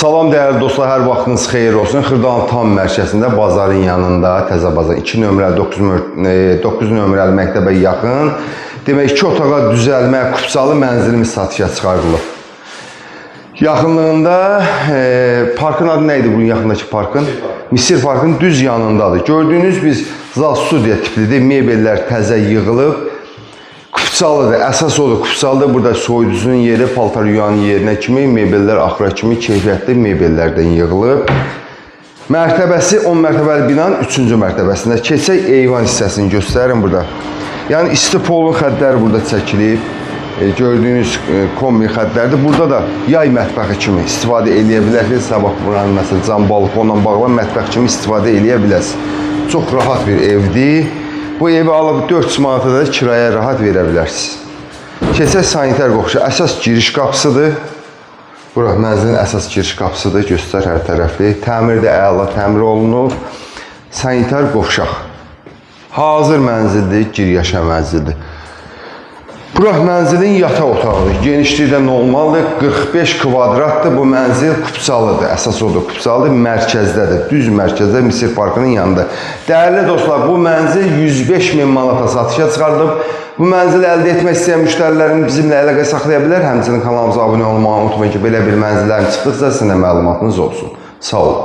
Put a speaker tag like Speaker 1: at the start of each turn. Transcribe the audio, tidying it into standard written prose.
Speaker 1: Salam dəyərli dostlar, hər vaxtınız xeyir olsun. Xırdalanın tam mərkəzində, bazarın yanında, Təzə Bazar 2 nömrəli 9 nömrəli məktəbə yaxın. Demək 2 otağa düzəlmə, kupçalı mənzilimiz satışa çıxarılıb. Yaxınlığında parkın adı nə idi bunun yaxındakı parkın? Misir Parkın düz yanındadır. Gördüyünüz biz zal studiya tiplidir, mebellər təzə yığılıb. Kupçalıdır, əsas odur, kupçalıdır. Burada soyuducunun yeri, paltar yuyanın yerinə kimi, mebellər axıra kimi keyfiyyətli mebellərdən yığılıb. Mərtəbəsi 10 mərtəbəli binanın 3-cü mərtəbəsində. Keçək eyvan hissəsini göstərin burada. Yəni isti polun xəttləri burada çəkilib. Gördüyünüz kombi xəttlərdir. Burada da yay mətbəxi kimi istifadə edə bilərsiniz. Sabah buranın məsələn cam balkonla bağlı mətbəx kimi istifadə edə bilərsiniz. Çox rahat bir evdir. Bu evi alıb 400 manata da kiraya rahat verə bilərsiniz. Keçək sanitar qovşaq. Əsas giriş qapısıdır. Bura mənzilin əsas giriş qapısıdır. Göstər hər tərəfli. Təmir də əla təmir olunub. Sanitar qovşaq. Hazır mənzildir, giriyaşə mənzildir. Bura mənzilin yataq otağıdır. Genişliyi də normaldır. 45 kvadratdır. Bu mənzil kupçalıdır. Əsas odur, kupçalıdır. Mərkəzdədir. Düz mərkəzdə Misir Parkının yanında. Dəyərli dostlar, bu mənzil 105 min manata satışa çıxarılıb. Bu mənzili əldə etmək istəyən müştərilərin bizimlə əlaqə saxlaya bilər. Həmçinin kanalımıza abunə olmağı unutmayın ki, belə bir mənzillərin çıxdıqca sizin də məlumatınız olsun. Sağ olun.